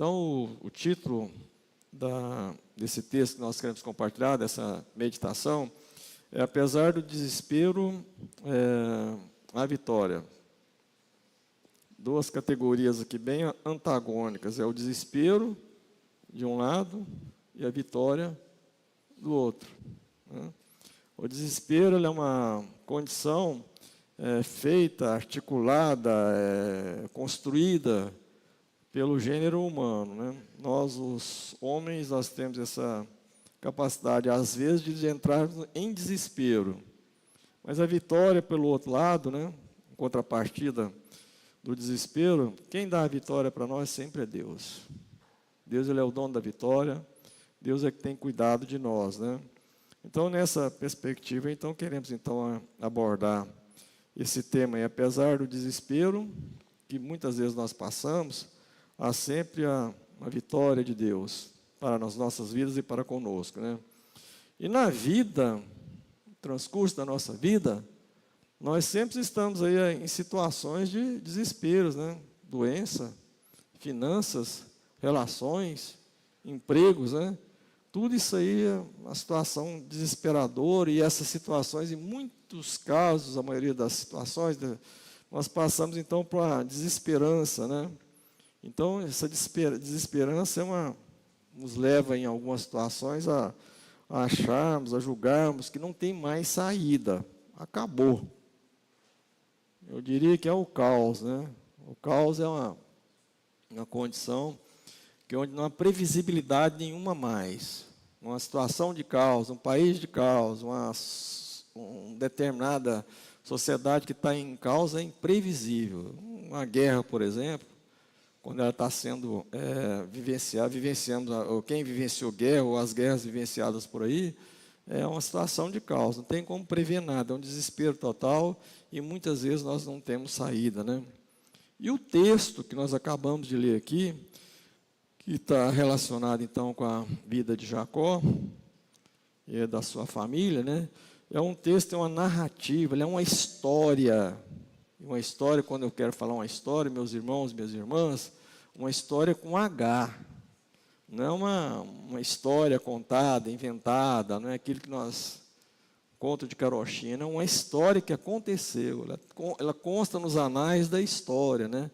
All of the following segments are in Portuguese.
Então, o título desse texto que nós queremos compartilhar, dessa meditação, é apesar do desespero, a vitória. Duas categorias aqui bem antagônicas, é o desespero de um lado e a vitória do outro, né? O desespero é uma condição feita, articulada, construída pelo gênero humano, né? Nós, os homens, nós temos essa capacidade, às vezes, de entrarmos em desespero. Mas a vitória, pelo outro lado, né, em contrapartida do desespero, quem dá a vitória para nós sempre é Deus. Deus, ele é o dono da vitória, Deus é que tem cuidado de nós, né? Então, nessa perspectiva, então, queremos então abordar esse tema. E apesar do desespero que muitas vezes nós passamos, há sempre a vitória de Deus para as nossas vidas e para conosco, né? E na vida, no transcurso da nossa vida, nós sempre estamos aí em situações de desesperos, né? Doença, finanças, relações, empregos, né? Tudo isso aí é uma situação desesperadora, e essas situações, em muitos casos, a maioria das situações, nós passamos então por uma desesperança, né? Então, essa desesperança nos leva, em algumas situações, a acharmos, a julgarmos que não tem mais saída, acabou. Eu diria que é o caos, né? O caos é uma condição onde não há previsibilidade nenhuma mais. Uma situação de caos, um país de caos, uma determinada sociedade que está em caos é imprevisível. Uma guerra, por exemplo, quando ela está sendo vivenciando, ou quem vivenciou guerra, ou as guerras vivenciadas por aí, é uma situação de caos, não tem como prever nada, é um desespero total, e muitas vezes nós não temos saída, né? E o texto que nós acabamos de ler aqui, que está relacionado então com a vida de Jacó e da sua família, né? É um texto, é uma narrativa, ele é uma história. Uma história, quando eu quero falar uma história, meus irmãos, minhas irmãs, uma história com H. Não é uma história contada, inventada, não é aquilo que nós, conto de carochinha, é uma história que aconteceu, ela consta nos anais da história, né?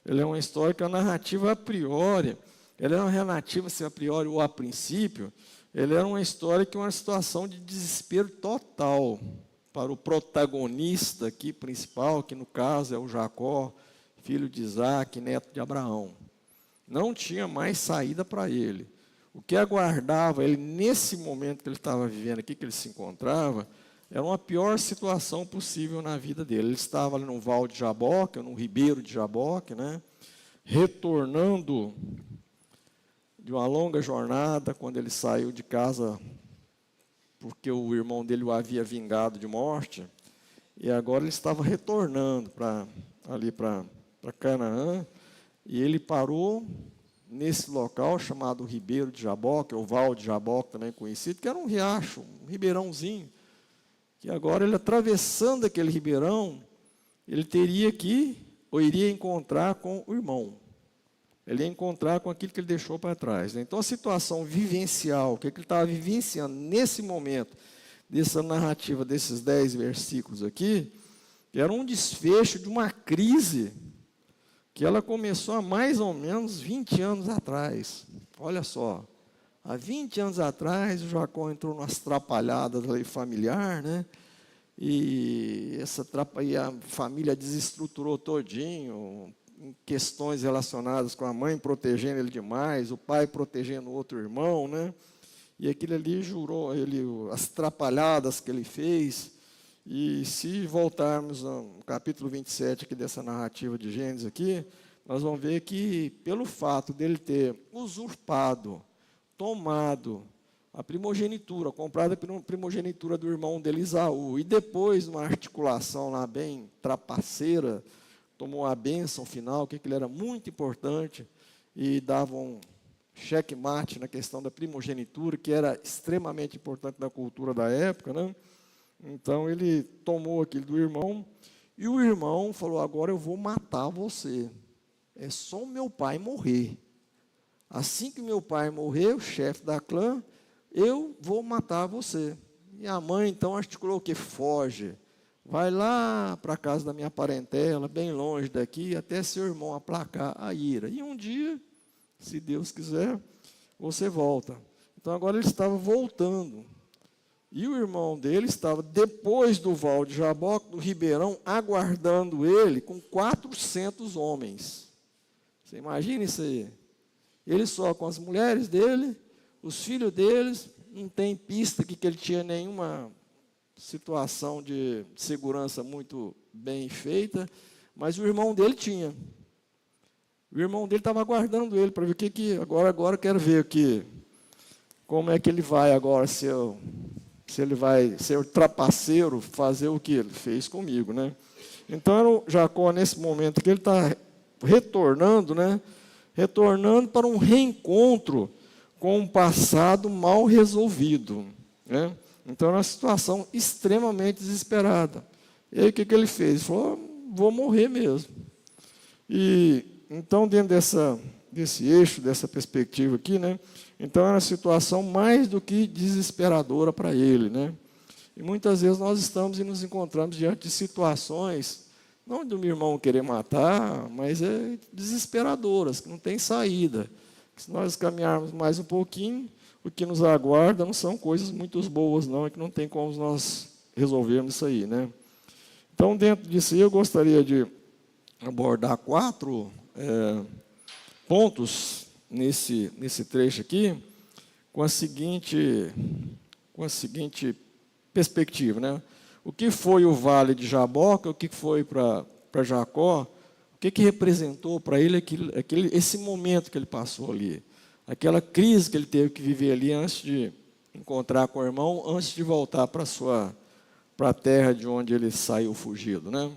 Ela é uma história que é uma narrativa a priori, ela é uma narrativa, se a priori ou a princípio, ela é uma história que é uma situação de desespero total para o protagonista aqui principal, que no caso é o Jacó, filho de Isaac, neto de Abraão. Não tinha mais saída para ele. O que aguardava ele nesse momento que ele estava vivendo aqui, que ele se encontrava, era uma pior situação possível na vida dele. Ele estava ali no Val de Jaboque, no ribeiro de Jaboque, né, retornando de uma longa jornada, quando ele saiu de casa, porque o irmão dele o havia vingado de morte, e agora ele estava retornando para Canaã, e ele parou nesse local chamado Ribeiro de Jaboque, ou Val de Jaboque também conhecido, que era um riacho, um ribeirãozinho, que agora ele atravessando aquele ribeirão, ele teria que, ou iria encontrar com o irmão. Ele ia encontrar com aquilo que ele deixou para trás, né? Então, a situação vivencial, o que ele estava vivenciando nesse momento, dessa narrativa, desses 10 versículos aqui, era um desfecho de uma crise que ela começou há mais ou menos 20 anos atrás. Olha só, há 20 anos atrás, o Jacó entrou nas atrapalhadas familiar, né? E a família desestruturou todinho, em questões relacionadas com a mãe protegendo ele demais, o pai protegendo o outro irmão, né? E aquilo ali jurou, as atrapalhadas que ele fez. E se voltarmos no capítulo 27 aqui dessa narrativa de Gênesis aqui, nós vamos ver que, pelo fato dele ter usurpado, tomado a primogenitura, comprado a primogenitura do irmão dele, Esaú, e depois, numa articulação lá bem trapaceira, tomou a bênção final, que ele era muito importante, e dava um checkmate na questão da primogenitura, que era extremamente importante na cultura da época, né? Então, ele tomou aquilo do irmão, e o irmão falou, agora eu vou matar você. É só o meu pai morrer. assim que meu pai morrer, o chefe da clã, eu vou matar você. E a mãe, então, articulou o quê? Foge. Vai lá para a casa da minha parentela, bem longe daqui, até seu irmão aplacar a ira. E um dia, se Deus quiser, você volta. Então, agora ele estava voltando. E o irmão dele estava, depois do val de Jaboque, do Ribeirão, aguardando ele com 400 homens. Você imagina isso aí? Ele só com as mulheres dele, os filhos deles, não tem pista que ele tinha nenhuma situação de segurança muito bem feita, mas o irmão dele tinha. O irmão dele estava aguardando ele para ver o que agora eu quero ver aqui, como é que ele vai agora, se ele vai ser trapaceiro, fazer o que ele fez comigo, né? Então, Jacó, nesse momento que ele está retornando, né? Retornando para um reencontro com um passado mal resolvido, né? Então, era uma situação extremamente desesperada. E aí, o que ele fez? Ele falou, vou morrer mesmo. E, então, dentro desse eixo, dessa perspectiva aqui, né? Então, era uma situação mais do que desesperadora para ele, né? E muitas vezes nós estamos e nos encontramos diante de situações, não do meu irmão querer matar, mas desesperadoras, que não tem saída. Se nós caminharmos mais um pouquinho, o que nos aguarda não são coisas muito boas, não, é que não tem como nós resolvermos isso aí, né? Então, dentro disso aí, eu gostaria de abordar 4 pontos nesse trecho aqui, com a seguinte perspectiva, né? O que foi o vale de Jaboque, o que foi para Jacó, o que representou para ele esse momento que ele passou ali, aquela crise que ele teve que viver ali antes de encontrar com o irmão, antes de voltar para a terra de onde ele saiu fugido, né?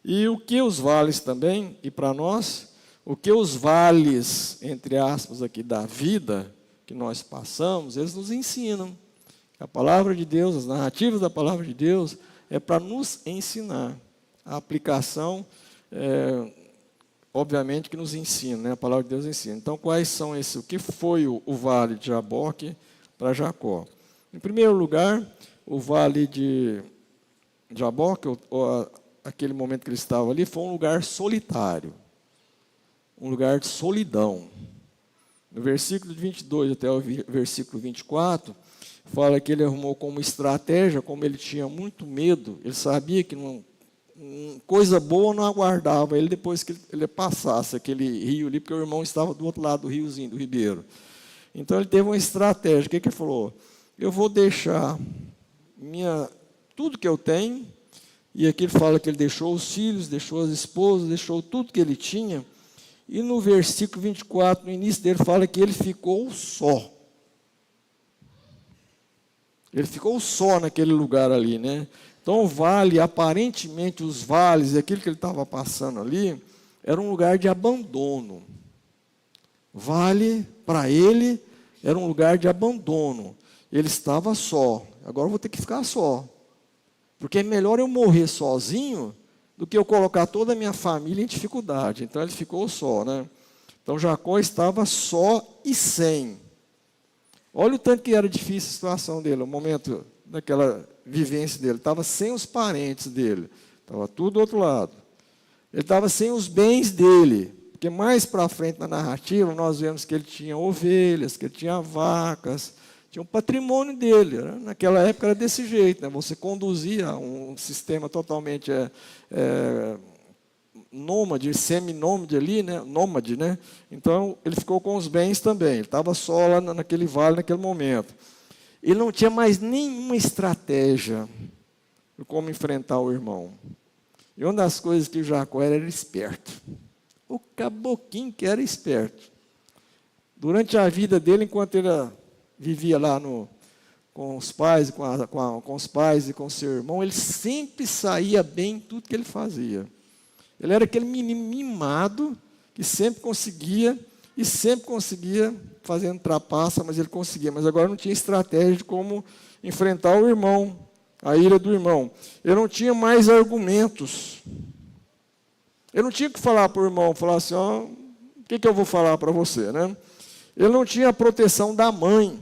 E o que os vales também, e para nós, o que os vales, entre aspas, aqui da vida que nós passamos, eles nos ensinam. A palavra de Deus, as narrativas da palavra de Deus, é para nos ensinar. A aplicação, obviamente, que nos ensina, né? A palavra de Deus ensina. Então, quais são esses? O que foi o vale de Jaboque para Jacó? Em primeiro lugar, o vale de Jaboque, aquele momento que ele estava ali, foi um lugar solitário. Um lugar de solidão. No versículo 22 até o versículo 24, fala que ele arrumou como estratégia, como ele tinha muito medo, ele sabia que coisa boa não aguardava ele depois que ele passasse aquele rio ali, porque o irmão estava do outro lado do riozinho, do ribeiro. Então ele teve uma estratégia. O que ele falou? Eu vou deixar tudo que eu tenho, e aqui ele fala que ele deixou os filhos, deixou as esposas, deixou tudo que ele tinha. E no versículo 24, no início dele, fala que ele ficou só. Ele ficou só naquele lugar ali, né? Então, o vale, aparentemente, os vales, aquilo que ele estava passando ali, era um lugar de abandono. Vale, para ele, era um lugar de abandono. Ele estava só. Agora eu vou ter que ficar só. Porque é melhor eu morrer sozinho do que eu colocar toda a minha família em dificuldade. Então, ele ficou só, né? Então, Jacó estava só e sem. Olha o tanto que era difícil a situação dele, o momento daquela vivência dele. Estava sem os parentes dele, estava tudo do outro lado. Ele estava sem os bens dele, porque mais para frente na narrativa nós vemos que ele tinha ovelhas, que ele tinha vacas, tinha um patrimônio dele. Né? Naquela época era desse jeito, né? Você conduzia um sistema totalmente nômade, seminômade ali, né? Nômade, né? Então, ele ficou com os bens também. Ele estava só lá naquele vale, naquele momento. Ele não tinha mais nenhuma estratégia de como enfrentar o irmão. E uma das coisas que o Jacó era esperto. O caboquinho que era esperto. Durante a vida dele, enquanto ele vivia lá com os pais, com os pais e com seu irmão, ele sempre saía bem em tudo que ele fazia. Ele era aquele menino mimado que sempre conseguia fazendo trapaça, mas ele conseguia. Mas agora não tinha estratégia de como enfrentar o irmão, a ira do irmão. Ele não tinha mais argumentos. Ele não tinha que falar para o irmão, falar assim, o que eu vou falar para você, né? Ele não tinha a proteção da mãe.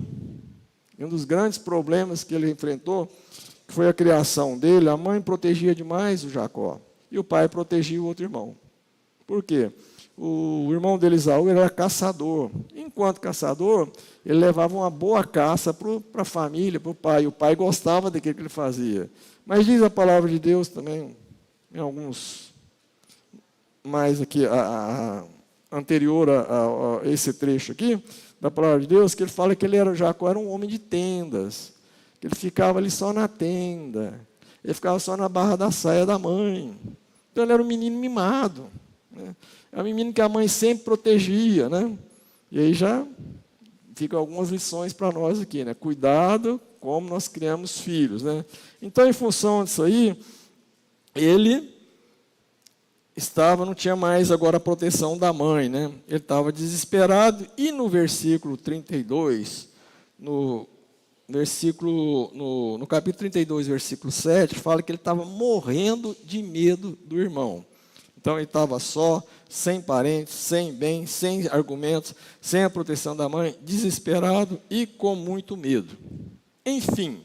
Um dos grandes problemas que ele enfrentou foi a criação dele. A mãe protegia demais o Jacó e o pai protegia o outro irmão. Por quê? O irmão dele, Esaú, era caçador. Enquanto caçador, ele levava uma boa caça para a família, para o pai. O pai gostava daquilo que ele fazia. Mas diz a palavra de Deus também, em alguns mais aqui, anterior a esse trecho aqui, da palavra de Deus, que ele fala que Jacó era um homem de tendas, que ele ficava ali só na tenda, ele ficava só na barra da saia da mãe. Então ele era um menino mimado, né? É um menino que a mãe sempre protegia, né? E aí já ficam algumas lições para nós aqui, né? Cuidado como nós criamos filhos, né? Então, em função disso aí, ele não tinha mais agora a proteção da mãe, né? Ele estava desesperado, e no versículo 32, no capítulo 32, versículo 7, fala que ele estava morrendo de medo do irmão. Então ele estava só, sem parentes, sem bem, sem argumentos, sem a proteção da mãe, desesperado e com muito medo. Enfim,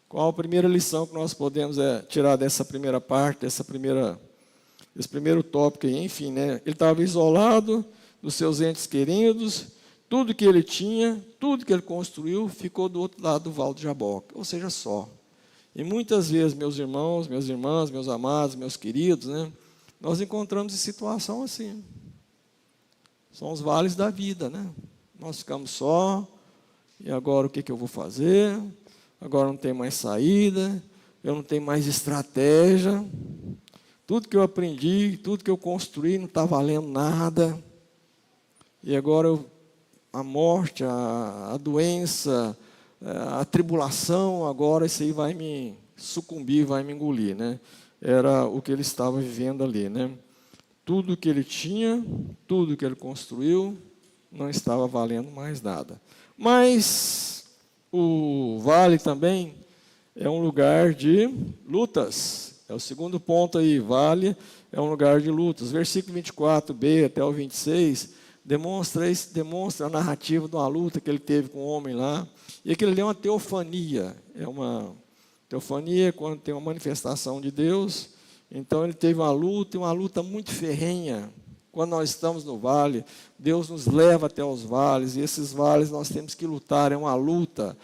qual a primeira lição que nós podemos tirar dessa primeira parte, desse primeiro tópico aí? Enfim, né? Ele estava isolado dos seus entes queridos, tudo que ele tinha, tudo que ele construiu, ficou do outro lado do Vale do Jaboque, ou seja, só. E muitas vezes, meus irmãos, minhas irmãs, meus amados, meus queridos, né? Nós encontramos em situação assim. São os vales da vida, né? Nós ficamos só, e agora o que eu vou fazer? Agora não tem mais saída, eu não tenho mais estratégia. Tudo que eu aprendi, tudo que eu construí não está valendo nada. E agora a morte, a doença, a tribulação, agora isso aí vai me sucumbir, vai me engolir, né? Era o que ele estava vivendo ali, né? Tudo que ele tinha, tudo que ele construiu, não estava valendo mais nada. Mas o vale também é um lugar de lutas. É o segundo ponto aí, vale é um lugar de lutas. Versículo 24b até o 26 demonstra a narrativa de uma luta que ele teve com o homem lá. E aquilo ali é uma teofania, teofania, quando tem uma manifestação de Deus. Então ele teve uma luta muito ferrenha. Quando nós estamos no vale, Deus nos leva até os vales, e esses vales nós temos que lutar, é uma luta.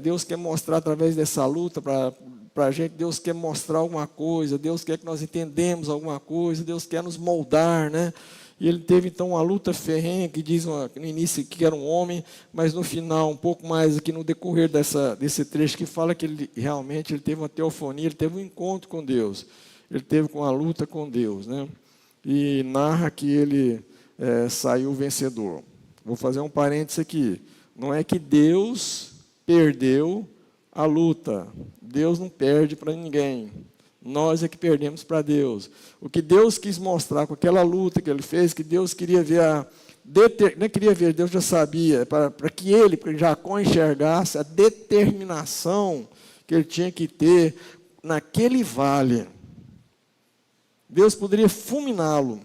Deus quer mostrar através dessa luta para a gente, Deus quer mostrar alguma coisa, Deus quer que nós entendemos alguma coisa, Deus quer nos moldar, né? E ele teve então uma luta ferrenha, que diz no início que era um homem, mas no final, um pouco mais aqui no decorrer desse trecho, que fala que ele realmente teve uma teofania, ele teve um encontro com Deus, ele teve uma luta com Deus, né? E narra que ele saiu vencedor. Vou fazer um parênteses aqui. Não é que Deus perdeu a luta. Deus não perde para ninguém. Nós é que perdemos para Deus. O que Deus quis mostrar com aquela luta que ele fez, que Deus queria ver não queria ver, Deus já sabia, para que Jacó enxergasse a determinação que ele tinha que ter naquele vale. Deus poderia fulminá-lo.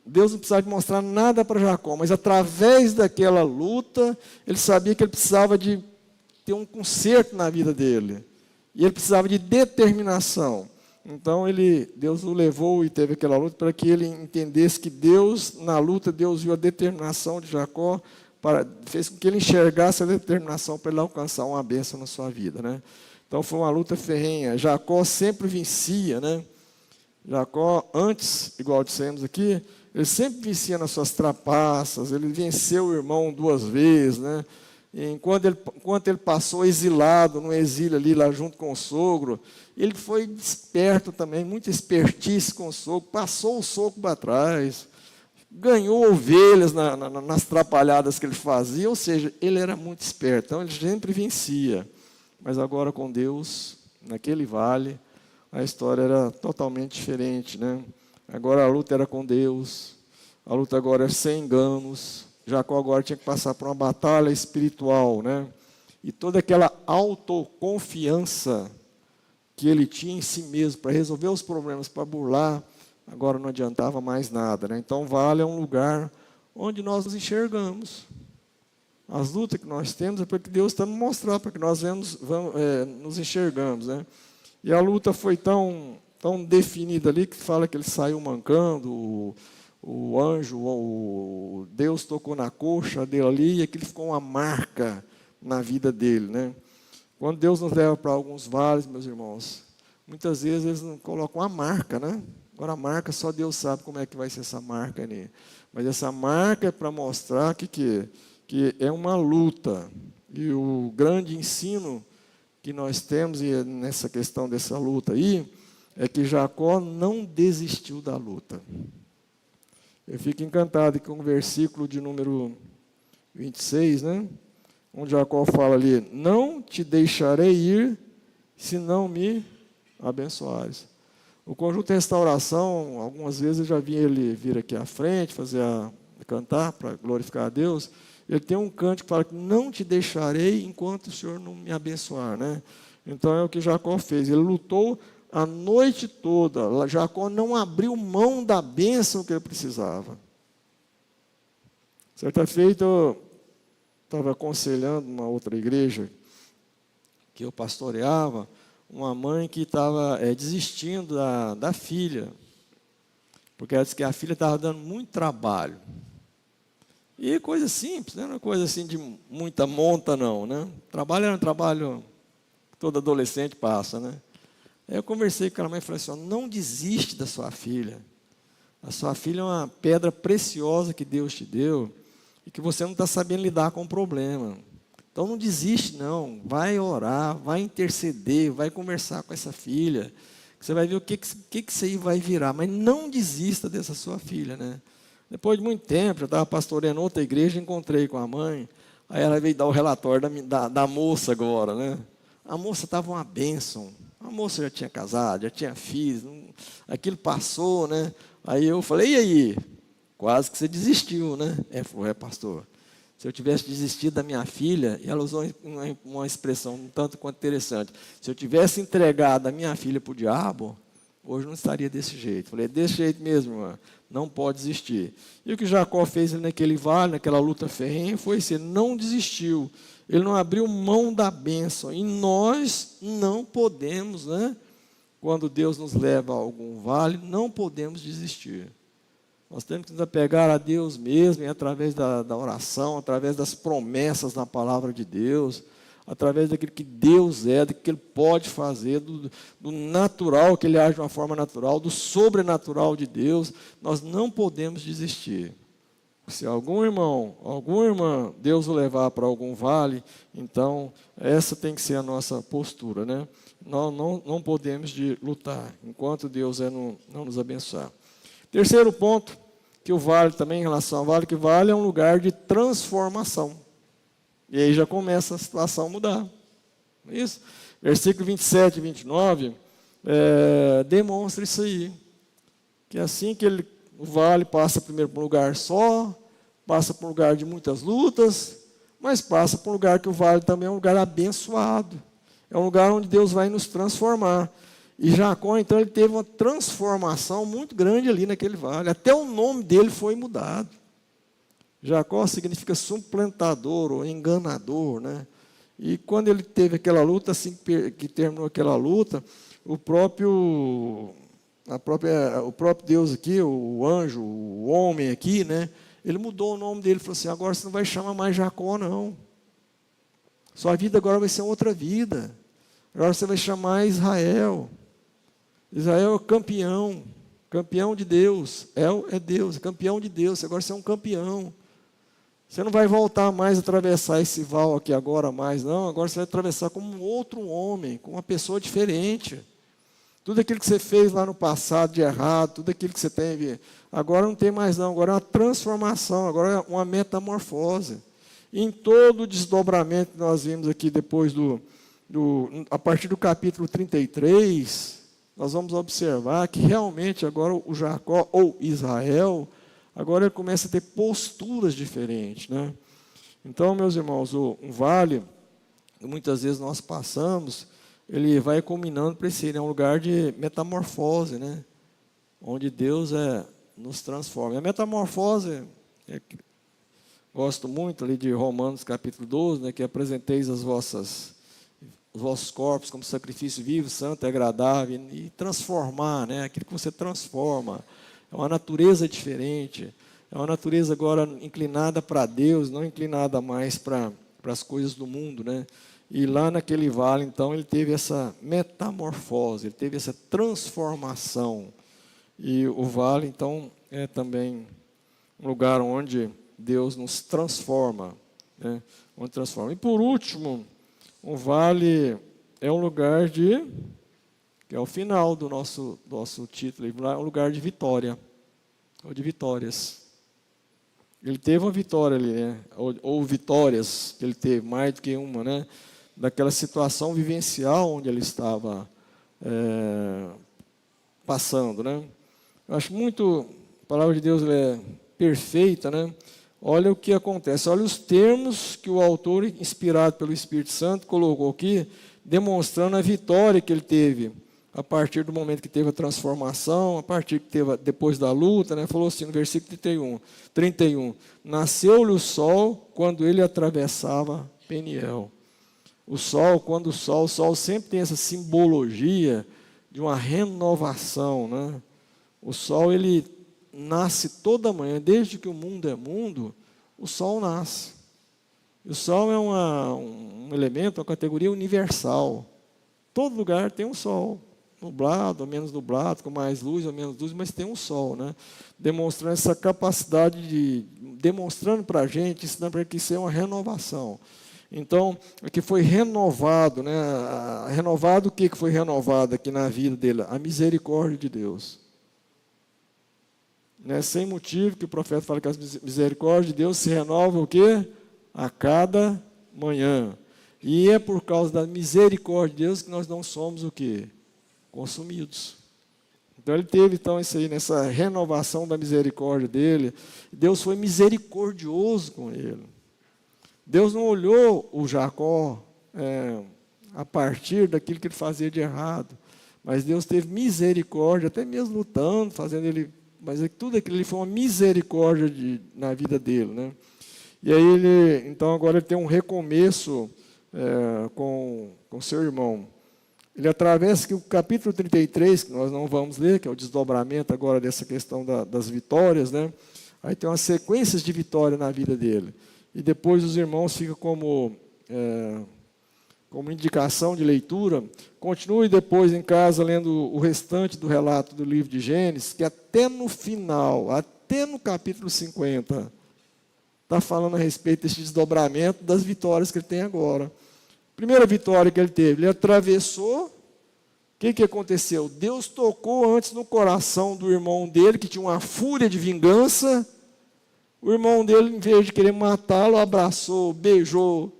Deus não precisava de mostrar nada para Jacó, mas através daquela luta, ele sabia que ele precisava de ter um conserto na vida dele. E ele precisava de determinação. Então, Deus o levou e teve aquela luta para que ele entendesse que Deus, na luta, Deus viu a determinação de Jacó, fez com que ele enxergasse a determinação para ele alcançar uma bênção na sua vida, né? Então, foi uma luta ferrenha. Jacó sempre vencia, né? Jacó, antes, igual dissemos aqui, ele sempre vencia nas suas trapaças, ele venceu o irmão 2 vezes, né? Enquanto ele passou exilado, no exílio ali, lá junto com o sogro, ele foi esperto também, muita expertise com o sogro, passou o sogro para trás, ganhou ovelhas nas trapalhadas que ele fazia, ou seja, ele era muito esperto, então ele sempre vencia. Mas agora com Deus, naquele vale, a história era totalmente diferente, né? Agora a luta era com Deus, a luta agora é sem enganos. Jacó agora tinha que passar por uma batalha espiritual, né? E toda aquela autoconfiança que ele tinha em si mesmo para resolver os problemas, para burlar, agora não adiantava mais nada, né? Então, vale é um lugar onde nós nos enxergamos. As lutas que nós temos é porque Deus está nos mostrando, para que nós nos enxergamos, né? E a luta foi tão definida ali, que fala que ele saiu mancando, o anjo, Deus tocou na coxa dele ali, e aquilo ficou uma marca na vida dele, né? Quando Deus nos leva para alguns vales, meus irmãos, muitas vezes eles não colocam uma marca, né? Agora a marca, só Deus sabe como é que vai ser essa marca ali. Mas essa marca é para mostrar que é uma luta. E o grande ensino que nós temos nessa questão dessa luta aí, é que Jacó não desistiu da luta. Eu fico encantado com o versículo de número 26, né? Onde Jacó fala ali, não te deixarei ir, se não me abençoares. O conjunto de restauração, algumas vezes eu já vi ele vir aqui à frente, cantar para glorificar a Deus. Ele tem um cântico que fala que não te deixarei enquanto o Senhor não me abençoar, né? Então é o que Jacó fez. Ele lutou a noite toda. Jacó não abriu mão da bênção que ele precisava. Certa feita, eu estava aconselhando uma outra igreja que eu pastoreava, uma mãe que estava desistindo da filha, porque ela disse que a filha estava dando muito trabalho. E coisa simples, não era coisa assim de muita monta, não, né? Trabalho era um trabalho que todo adolescente passa, né? Aí eu conversei com aquela mãe e falei assim, não desiste da sua filha. A sua filha é uma pedra preciosa que Deus te deu e que você não está sabendo lidar com o problema. Então não desiste, não. Vai orar, vai interceder, vai conversar com essa filha. Você vai ver o que isso aí vai virar. Mas não desista dessa sua filha, né? Depois de muito tempo, eu estava pastoreando outra igreja, encontrei com a mãe. Aí ela veio dar o relatório da moça agora, né? A moça estava uma bênção. A moça já tinha casado, já tinha filhos. Aquilo passou, né? Aí eu falei, e aí? Quase que você desistiu, né? Falou, pastor. Se eu tivesse desistido da minha filha, e ela usou uma expressão um tanto quanto interessante. Se eu tivesse entregado a minha filha para o diabo, hoje não estaria desse jeito. Falei, é desse jeito mesmo, irmã. Não pode desistir. E o que Jacó fez naquele vale, naquela luta ferrenha, foi isso. Ele não desistiu. Ele não abriu mão da bênção. E nós não podemos, né? Quando Deus nos leva a algum vale, não podemos desistir. Nós temos que nos apegar a Deus mesmo, através da oração, através das promessas na palavra de Deus, através daquilo que Deus é, daquilo que Ele pode fazer, do natural, que Ele age de uma forma natural, do sobrenatural de Deus. Nós não podemos desistir. Se algum irmão, alguma irmã, Deus o levar para algum vale, então essa tem que ser a nossa postura, né? Não podemos lutar, enquanto Deus não nos abençoar. Terceiro ponto, que o vale também, em relação ao vale, que vale é um lugar de transformação. E aí já começa a situação a mudar. Isso? Versículo 27 e 29 demonstra isso aí. Que assim que o vale passa primeiro por um lugar só, passa por um lugar de muitas lutas, mas passa por um lugar que o vale também é um lugar abençoado. É um lugar onde Deus vai nos transformar. E Jacó, então, ele teve uma transformação muito grande ali naquele vale. Até o nome dele foi mudado. Jacó significa suplantador ou enganador, né? E quando ele teve aquela luta, assim que terminou aquela luta, o próprio Deus aqui, o anjo, o homem aqui, né? Ele mudou o nome dele, falou assim, agora você não vai chamar mais Jacó, não. Sua vida agora vai ser outra vida. Agora você vai chamar Israel. Israel é campeão, campeão de Deus. El é Deus, campeão de Deus. Agora você é um campeão. Você não vai voltar mais a atravessar esse val aqui agora mais, não. Agora você vai atravessar como um outro homem, como uma pessoa diferente. Tudo aquilo que você fez lá no passado de errado, tudo aquilo que você teve, agora não tem mais não. Agora é uma transformação, agora é uma metamorfose. E em todo o desdobramento que nós vimos aqui depois a partir do capítulo 33, nós vamos observar que realmente agora o Jacó, ou Israel, agora ele começa a ter posturas diferentes, né? Então, meus irmãos, um vale, muitas vezes nós passamos, ele vai culminando para esse, um lugar de metamorfose, né? Onde Deus nos transforma. E a metamorfose Gosto muito ali de Romanos capítulo 12, né, que apresenteis os vossos corpos como sacrifício vivo, santo e agradável, e transformar, né, aquilo que você transforma. É uma natureza diferente, é uma natureza agora inclinada para Deus, não inclinada mais para as coisas do mundo, né? E lá naquele vale, então, ele teve essa metamorfose, ele teve essa transformação. E o vale, então, é também um lugar onde Deus nos transforma, né? Onde transforma. E por último, o vale é um lugar que é o final do nosso título, é um lugar de vitória, ou de vitórias. Ele teve uma vitória ali, né? Ou vitórias que ele teve, mais do que uma, né? Daquela situação vivencial onde ele estava passando, né? Eu acho muito, a palavra de Deus é perfeita, né? Olha o que acontece, olha os termos que o autor, inspirado pelo Espírito Santo, colocou aqui, demonstrando a vitória que ele teve, a partir do momento que teve a transformação, a partir que teve depois da luta, né? Falou assim no versículo 31, nasceu-lhe o sol quando ele atravessava Peniel. O sol sempre tem essa simbologia de uma renovação, né? O sol, ele nasce toda manhã, desde que o mundo é mundo, o sol nasce. E o sol é um elemento, uma categoria universal. Todo lugar tem um sol, nublado ou menos nublado, com mais luz ou menos luz, mas tem um sol, né? Demonstrando essa capacidade demonstrando para a gente, ensinando para a gente que isso é uma renovação. Então, aqui foi renovado, né? Renovado, o que foi renovado aqui na vida dele? A misericórdia de Deus. Né? Sem motivo que o profeta fala que a misericórdia de Deus se renova o quê? A cada manhã. E é por causa da misericórdia de Deus que nós não somos o quê? Consumidos. Então ele teve então isso aí, nessa renovação da misericórdia dele. Deus foi misericordioso com ele. Deus não olhou o Jacó a partir daquilo que ele fazia de errado, mas Deus teve misericórdia, até mesmo lutando, fazendo ele, mas tudo aquilo ali foi uma misericórdia na vida dele, né? E aí então agora ele tem um recomeço com seu irmão. Ele atravessa aqui o capítulo 33, que nós não vamos ler, que é o desdobramento agora dessa questão das vitórias, né? Aí tem umas sequências de vitória na vida dele. E depois os irmãos ficam como indicação de leitura. Continue depois em casa lendo o restante do relato do livro de Gênesis, que até no final, até no capítulo 50, está falando a respeito desse desdobramento das vitórias que ele tem agora. Primeira vitória que ele teve, ele atravessou. O que aconteceu? Deus tocou antes no coração do irmão dele, que tinha uma fúria de vingança. O irmão dele, em vez de querer matá-lo, abraçou, beijou,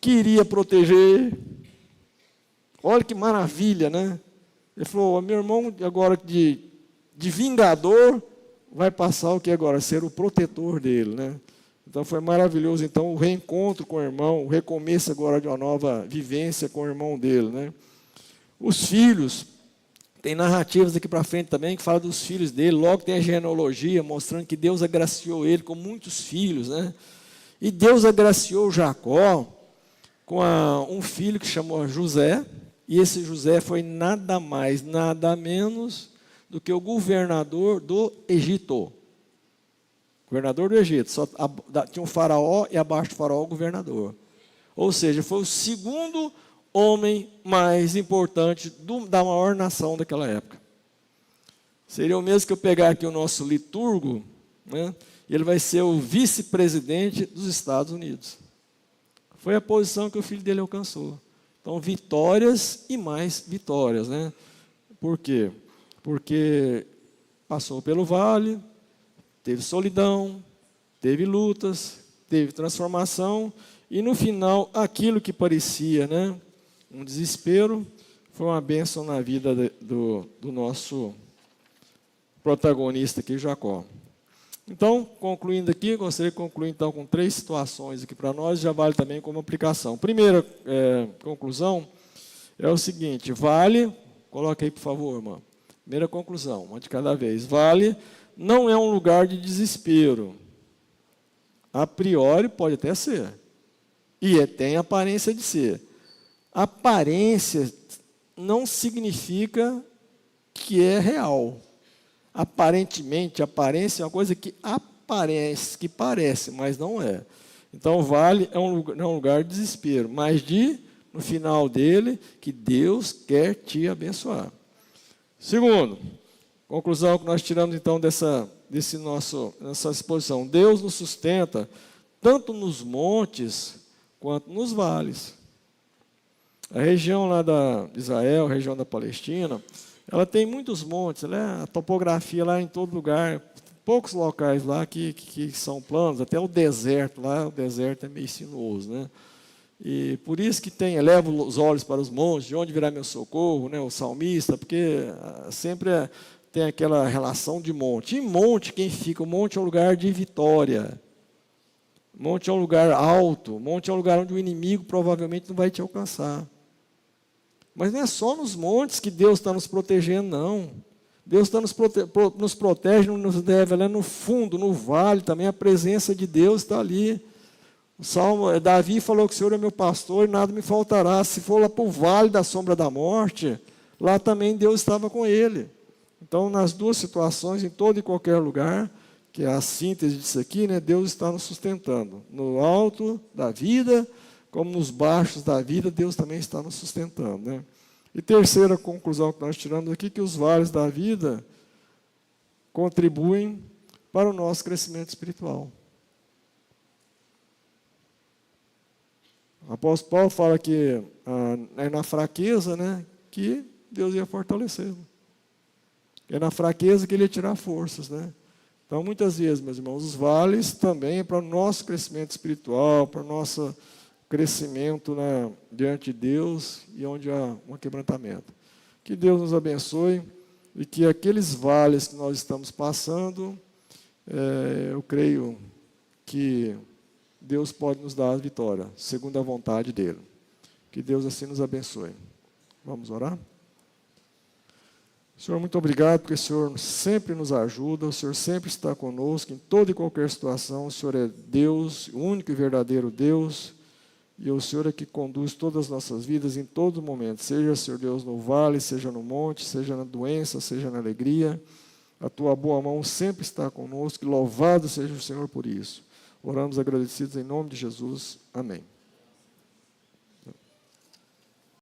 queria proteger. Olha que maravilha, né? Ele falou, meu irmão agora de vingador, vai passar o que agora? Ser o protetor dele, né? Então foi maravilhoso, então, o reencontro com o irmão, o recomeço agora de uma nova vivência com o irmão dele, né? Os filhos, tem narrativas aqui para frente também que fala dos filhos dele, logo tem a genealogia mostrando que Deus agraciou ele com muitos filhos, né? E Deus agraciou Jacó com um filho que chamou José, e esse José foi nada mais, nada menos do que o governador do Egito. Governador do Egito, só tinha um faraó e abaixo do faraó o governador. Ou seja, foi o segundo homem mais importante da maior nação daquela época. Seria o mesmo que eu pegar aqui o nosso liturgo, né? E ele vai ser o vice-presidente dos Estados Unidos. Foi a posição que o filho dele alcançou. Então, vitórias e mais vitórias, né? Por quê? Porque passou pelo vale, teve solidão, teve lutas, teve transformação, e no final, aquilo que parecia, né, um desespero, foi uma bênção na vida do nosso protagonista aqui, Jacó. Então, concluindo aqui, gostaria de concluir então com 3 situações aqui para nós, já vale também como aplicação. Primeira conclusão é o seguinte, vale, coloca aí por favor, irmão. Primeira conclusão, uma de cada vez. Vale não é um lugar de desespero. A priori pode até ser. E tem aparência de ser. Aparência não significa que é real. Aparentemente, aparência é uma coisa que aparece, que parece, mas não é. Então, o vale é um lugar de desespero, mas no final dele, que Deus quer te abençoar. Segundo, conclusão que nós tiramos então dessa exposição. Deus nos sustenta tanto nos montes quanto nos vales. A região lá de Israel, a região da Palestina, ela tem muitos montes, né? A topografia lá em todo lugar, poucos locais lá que são planos, até o deserto lá, o deserto é meio sinuoso, né? E por isso que eleva os olhos para os montes, de onde virá meu socorro, né? O salmista, porque sempre tem aquela relação de monte. E monte, quem fica? O monte é um lugar de vitória. Monte é um lugar alto, monte é um lugar onde o inimigo provavelmente não vai te alcançar. Mas não é só nos montes que Deus está nos protegendo, não. Deus nos protege, nos deve lá no fundo, no vale também, a presença de Deus está ali. Davi falou que o Senhor é meu pastor e nada me faltará. Se for lá para o vale da sombra da morte, lá também Deus estava com ele. Então, nas duas situações, em todo e qualquer lugar, que é a síntese disso aqui, né, Deus está nos sustentando. No alto da vida, como nos baixos da vida, Deus também está nos sustentando. Né? E terceira conclusão que nós tiramos aqui, que os vales da vida contribuem para o nosso crescimento espiritual. O apóstolo Paulo fala que é na fraqueza, né, que Deus ia fortalecê-lo. É na fraqueza que ele ia tirar forças. Né? Então, muitas vezes, meus irmãos, os vales também é para o nosso crescimento espiritual, para o nosso crescimento diante de Deus e onde há um quebrantamento. Que Deus nos abençoe e que aqueles vales que nós estamos passando, eu creio que Deus pode nos dar a vitória, segundo a vontade dEle. Que Deus assim nos abençoe. Vamos orar? Senhor, muito obrigado, porque o Senhor sempre nos ajuda, o Senhor sempre está conosco, em toda e qualquer situação. O Senhor é Deus, o único e verdadeiro Deus, e o Senhor é que conduz todas as nossas vidas em todo momento, seja, Senhor Deus, no vale, seja no monte, seja na doença, seja na alegria. A Tua boa mão sempre está conosco, e louvado seja o Senhor por isso. Oramos agradecidos em nome de Jesus. Amém.